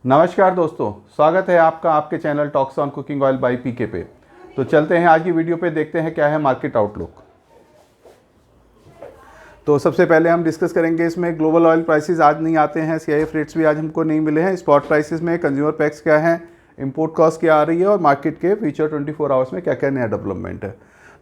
नमस्कार दोस्तों, स्वागत है आपका आपके channel talks on cooking oil by PK पे। तो चलते हैं आज की वीडियो पे, देखते हैं क्या है मार्केट आउटलुक। तो सबसे पहले हम डिस्कस करेंगे इसमें ग्लोबल ऑयल प्राइसेस आज नहीं आते हैं, सीआईएफ रेट्स भी आज हमको नहीं मिले हैं। स्पॉट प्राइसेस में कंज्यूमर पैक्स क्या है, इंपोर्ट कॉस्ट क्या आ रही है और मार्केट के फ्यूचर 24 आवर्स में क्या क्या नया डेवलपमेंट है।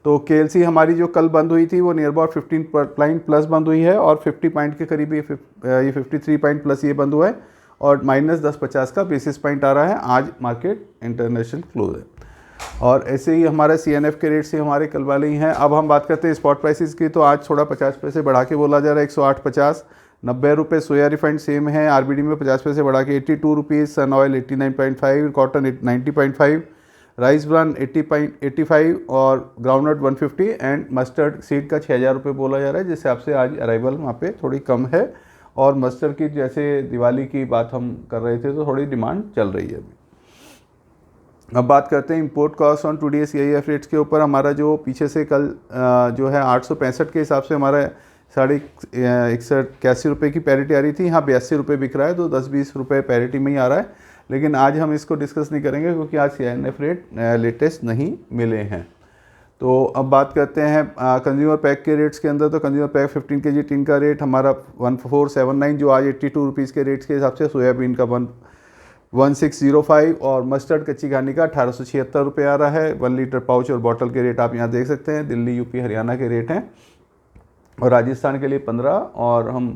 तो केएलसी हमारी जो कल बंद हुई थी वो नियर अबाउट 15 पॉइंट प्लस बंद हुई है और 50 पॉइंट के करीब ये 53 पॉइंट प्लस ये बंद हुआ है और -10-50 का बेसिस पॉइंट आ रहा है। आज मार्केट इंटरनेशनल क्लोज है और ऐसे ही हमारे सीएनएफ के रेट से हमारे कल वाले ही हैं। अब हम बात करते हैं स्पॉट प्राइसेस की, तो आज थोड़ा 50 पैसे बढ़ा के बोला जा रहा है, 108.50, 90 रुपये। सोया रिफाइंड सेम है, आरबीडी में 50 पैसे बढ़ा के 82 रुपीज़, सन ऑयल 89.5, कॉटन 90.5, राइस ब्रान 80.85 और ग्राउंडनट 150 एंड मस्टर्ड सीड का 6000 रुपये बोला जा रहा है, जिस हिसाब से आज अराइवल वहाँ पे थोड़ी कम है। और मस्टर्ड की जैसे दिवाली की बात हम कर रहे थे तो थोड़ी डिमांड चल रही है अभी। अब बात करते हैं import cost on today CIF rates के ऊपर। हमारा जो पीछे से कल जो है 865 के हिसाब से हमारा 61 रुपये की पैरिटी आ रही थी, यहाँ 82 रुपये बिक रहा है, तो 10-20 रुपये पैरिटी में ही आ रहा है। लेकिन आज हम इसको डिस्कस नहीं करेंगे क्योंकि आज सीआईएफ रेट लेटेस्ट नहीं मिले हैं। तो अब बात करते हैं कंज्यूमर पैक के रेट्स के अंदर। तो कंज्यूमर पैक 15 केजी टिन का रेट हमारा 1479, जो आज 82 रुपीज़ के रेट्स के हिसाब से। सोयाबीन का 1605 और मस्टर्ड कच्ची घानी का 1876 रुपये आ रहा है। 1 लीटर पाउच और बॉटल के रेट आप यहाँ देख सकते हैं, दिल्ली, यूपी, हरियाणा के रेट हैं और राजस्थान के लिए 15 और हम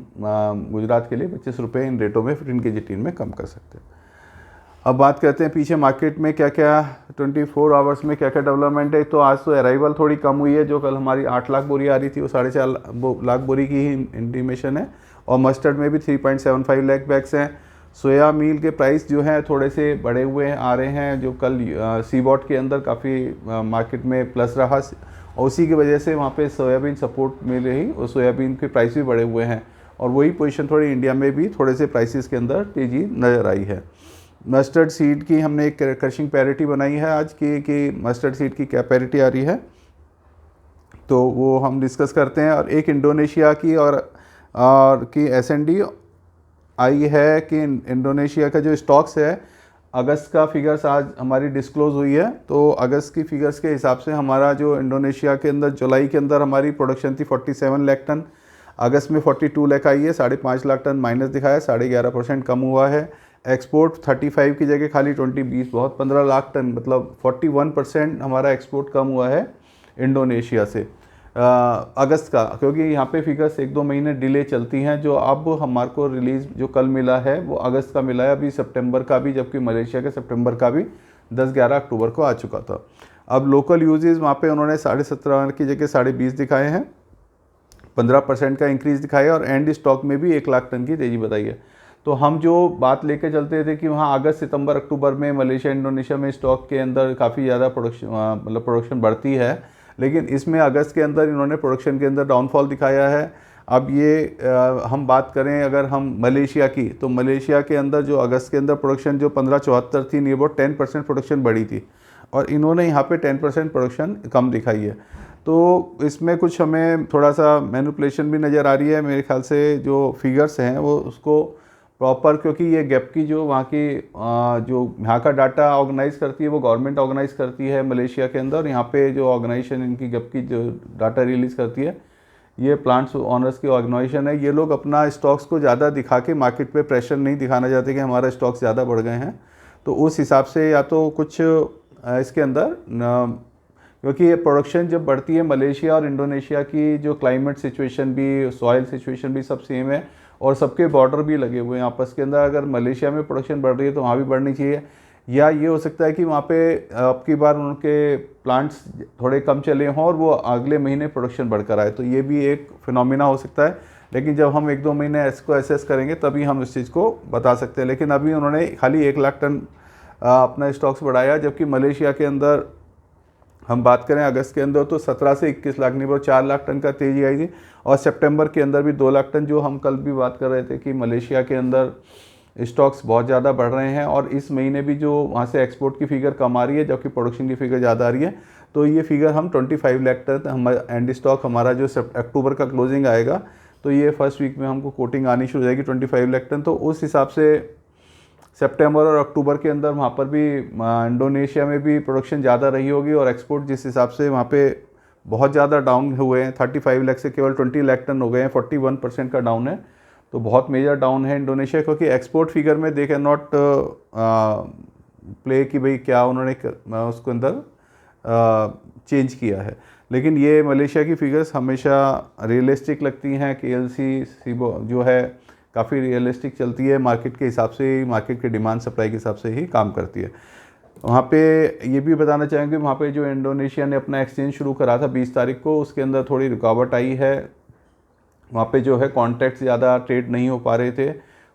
गुजरात के लिए 25 रुपये इन रेटों में 15 केजी टिन में कम कर सकते हैं। अब बात करते हैं पीछे मार्केट में क्या क्या 24 आवर्स में क्या क्या डेवलपमेंट है। तो आज तो अराइवल थोड़ी कम हुई है, जो कल हमारी 8 लाख बोरी आ रही थी वो 4.5 लाख बोरी की ही इंटीमेशन है और मस्टर्ड में भी 3.75 लाख बैग्स हैं। सोया मील के प्राइस जो हैं थोड़े से बढ़े हुए आ रहे हैं, जो कल सीबॉट के अंदर काफ़ी मार्केट में प्लस रहा और उसी की वजह से वहाँ पे सोयाबीन सपोर्ट मिल रही और सोयाबीन के प्राइस भी बढ़े हुए हैं और वही पोजीशन थोड़ी इंडिया में भी थोड़े से प्राइसेस के अंदर तेज़ी नज़र आई है। मस्टर्ड सीड की हमने एक क्रशिंग पैरिटी बनाई है आज की कि मस्टर्ड सीड की क्या पैरिटी आ रही है, तो वो हम डिस्कस करते हैं। और एक इंडोनेशिया की और की एसएनडी आई है कि इंडोनेशिया का जो स्टॉक्स है, अगस्त का फिगर्स आज हमारी डिस्क्लोज हुई है। तो अगस्त की फिगर्स के हिसाब से हमारा जो इंडोनेशिया के अंदर जुलाई के अंदर हमारी प्रोडक्शन थी 47 लाख टन, अगस्त में 42 लाख आई है, 5.5 लाख टन माइनस दिखाया, 11.5% कम हुआ है। एक्सपोर्ट 35 की जगह खाली 20 बहुत 15 लाख टन, मतलब 41% हमारा एक्सपोर्ट कम हुआ है इंडोनेशिया से अगस्त का, क्योंकि यहाँ पे फिगर्स 1-2 महीने डिले चलती हैं। जो अब हमारे को रिलीज़ जो कल मिला है वो अगस्त का मिला है, अभी सितंबर का भी, जबकि मलेशिया के सितंबर का भी 10-11 अक्टूबर को आ चुका था। अब लोकल यूजेज वहाँ पे उन्होंने 17.5 की जगह 20.5 दिखाए हैं, 15% का इंक्रीज़ दिखाया और एंड स्टॉक में भी 1 लाख टन की तेज़ी बताई है। तो हम जो बात लेके चलते थे कि वहाँ अगस्त, सितंबर, अक्टूबर में मलेशिया, इंडोनेशिया में स्टॉक के अंदर काफ़ी ज़्यादा प्रोडक्शन बढ़ती है, लेकिन इसमें अगस्त के अंदर इन्होंने प्रोडक्शन के अंदर डाउनफॉल दिखाया है। अब ये हम बात करें अगर हम मलेशिया की, तो मलेशिया के अंदर जो अगस्त के अंदर प्रोडक्शन जो 1574 थी, नियर अबाउट 10% प्रोडक्शन बढ़ी थी और इन्होंने यहाँ पे 10% प्रोडक्शन कम दिखाई है। तो इसमें कुछ हमें थोड़ा सा मैनिपुलेशन भी नज़र आ रही है मेरे ख्याल से। जो फिगर्स हैं वो उसको प्रॉपर, क्योंकि ये गैप की जो वहाँ की जो यहाँ का डाटा ऑर्गेनाइज़ करती है वो गवर्नमेंट ऑर्गेनाइज़ करती है मलेशिया के अंदर। यहाँ पे जो ऑर्गेनाइजेशन इनकी गैप की जो डाटा रिलीज़ करती है, ये प्लांट्स ऑनर्स की ऑर्गेनाइजेशन है। ये लोग अपना स्टॉक्स को ज़्यादा दिखा के मार्केट पे प्रेशर नहीं दिखाना चाहते कि हमारा स्टॉक्स ज़्यादा बढ़ गए हैं। तो उस हिसाब से या तो कुछ इसके अंदर, क्योंकि ये प्रोडक्शन जब बढ़ती है, मलेशिया और इंडोनेशिया की जो क्लाइमेट सिचुएशन भी, सॉइल सिचुएशन भी सब सेम है और सबके बॉर्डर भी लगे हुए हैं आपस के अंदर। अगर मलेशिया में प्रोडक्शन बढ़ रही है तो वहाँ भी बढ़नी चाहिए, या ये हो सकता है कि वहाँ पे अब की बार उनके प्लांट्स थोड़े कम चले हों और वो अगले महीने प्रोडक्शन बढ़कर आए, तो ये भी एक फिनोमिना हो सकता है। लेकिन जब हम 1-2 महीने इसको एसेस करेंगे तभी हम इस चीज़ को बता सकते हैं। लेकिन अभी उन्होंने खाली 1 लाख टन अपना स्टॉक्स बढ़ाया, जबकि मलेशिया के अंदर हम बात करें अगस्त के अंदर तो 17 से 21 लाख, नहीं 4 लाख टन का तेज़ी आई थी और सितंबर के अंदर भी 2 लाख टन, जो हम कल भी बात कर रहे थे कि मलेशिया के अंदर स्टॉक्स बहुत ज़्यादा बढ़ रहे हैं और इस महीने भी जो वहाँ से एक्सपोर्ट की फ़िगर कम आ रही है जबकि प्रोडक्शन की फ़िगर ज़्यादा आ रही है। तो ये फिगर हम 25 लाख टन हमारा एंड स्टॉक, हमारा जो अक्टूबर का क्लोजिंग आएगा तो ये फर्स्ट वीक में हमको कोटिंग आनी शुरू हो जाएगी 25 लाख टन। तो उस हिसाब से सितंबर और अक्टूबर के अंदर वहाँ पर भी इंडोनेशिया में भी प्रोडक्शन ज़्यादा रही होगी और एक्सपोर्ट जिस हिसाब से वहाँ पे बहुत ज़्यादा डाउन हुए हैं, 35 लाख से केवल 20 लाख टन हो गए हैं, 41% का डाउन है। तो बहुत मेजर डाउन है इंडोनेशिया, क्योंकि एक्सपोर्ट फिगर में दे कैन नॉट प्ले कि भाई क्या उन्होंने उसके अंदर चेंज किया है। लेकिन ये मलेशिया की फिगर्स हमेशा रियलिस्टिक लगती हैं। KLC सिबो जो है काफ़ी रियलिस्टिक चलती है, मार्केट के हिसाब से ही, मार्केट के डिमांड सप्लाई के हिसाब से ही काम करती है। वहाँ पे ये भी बताना चाहेंगे, वहाँ पे जो इंडोनेशिया ने अपना एक्सचेंज शुरू करा था 20 तारीख को, उसके अंदर थोड़ी रुकावट आई है। वहाँ पे जो है कॉन्ट्रैक्ट ज़्यादा ट्रेड नहीं हो पा रहे थे,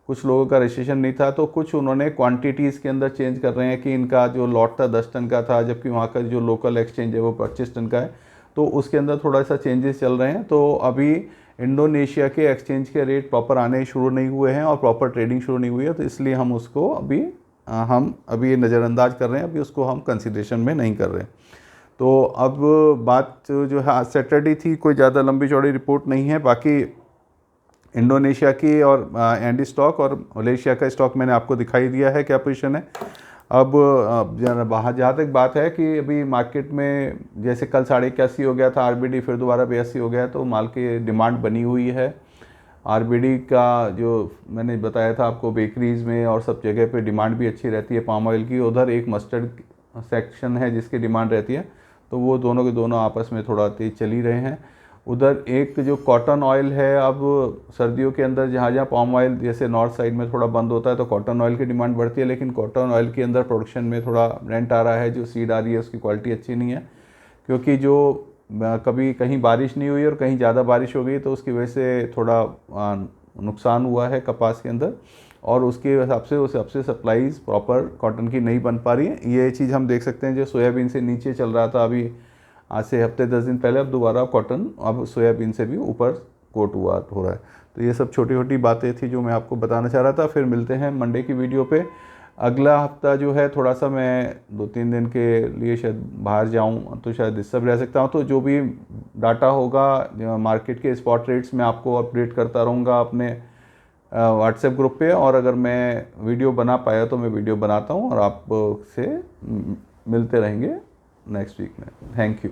कुछ लोगों का रजिस्ट्रेशन नहीं था, तो कुछ उन्होंने क्वांटिटीज़ के अंदर चेंज कर रहे हैं कि इनका जो लॉट था 10 टन का था, जबकि वहाँ का जो लोकल एक्सचेंज है वो 25 टन का है, तो उसके अंदर थोड़ा सा चेंजेस चल रहे हैं। तो अभी इंडोनेशिया के एक्सचेंज के रेट प्रॉपर आने शुरू नहीं हुए हैं और प्रॉपर ट्रेडिंग शुरू नहीं हुई है, तो इसलिए हम उसको अभी नज़रअंदाज कर रहे हैं, अभी उसको हम कंसिडरेशन में नहीं कर रहे। तो अब बात जो है आज सैटरडे थी, कोई ज़्यादा लंबी चौड़ी रिपोर्ट नहीं है। बाकी इंडोनेशिया की और एंडी स्टॉक और मलेशिया का स्टॉक मैंने आपको दिखाई दिया है क्या पोजीशन है। अब जहाँ तक बात है कि अभी मार्केट में जैसे कल 81.5 हो गया था RBD, फिर दोबारा 82 हो गया, तो माल की डिमांड बनी हुई है। RBD का जो मैंने बताया था आपको, बेकरीज़ में और सब जगह पे डिमांड भी अच्छी रहती है पाम ऑयल की। उधर एक मस्टर्ड सेक्शन है जिसकी डिमांड रहती है, तो वो दोनों के दोनों आपस में थोड़ा तेज़ चल ही रहे हैं। उधर एक जो कॉटन ऑयल है, अब सर्दियों के अंदर जहाँ जहाँ पाम ऑयल जैसे नॉर्थ साइड में थोड़ा बंद होता है तो कॉटन ऑयल की डिमांड बढ़ती है, लेकिन कॉटन ऑयल के अंदर प्रोडक्शन में थोड़ा रेंट आ रहा है। जो सीड आ रही है उसकी क्वालिटी अच्छी नहीं है, क्योंकि जो कभी कहीं बारिश नहीं हुई और कहीं ज़्यादा बारिश हो गई, तो उसकी वजह से थोड़ा नुकसान हुआ है कपास के अंदर, और उसके हिसाब से उस हिसाब से सप्लाईज प्रॉपर कॉटन की नहीं बन पा रही है। ये चीज़ हम देख सकते हैं, जो सोयाबीन से नीचे चल रहा था अभी आज से हफ्ते 10 दिन पहले, अब दोबारा कॉटन अब सोयाबीन से भी ऊपर कोट हो रहा है। तो ये सब छोटी छोटी बातें थी जो मैं आपको बताना चाह रहा था। फिर मिलते हैं मंडे की वीडियो पे। अगला हफ्ता जो है थोड़ा सा मैं 2-3 दिन के लिए शायद बाहर जाऊं, तो शायद इस सब रह सकता हूं। तो जो भी डाटा होगा मार्केट के स्पॉट रेट्स में आपको अपडेट करता रहूँगा अपने व्हाट्सएप ग्रुप पे, और अगर मैं वीडियो बना पाया तो मैं वीडियो बनाता हूं और आपसे मिलते रहेंगे नेक्स्ट वीक में। Thank you.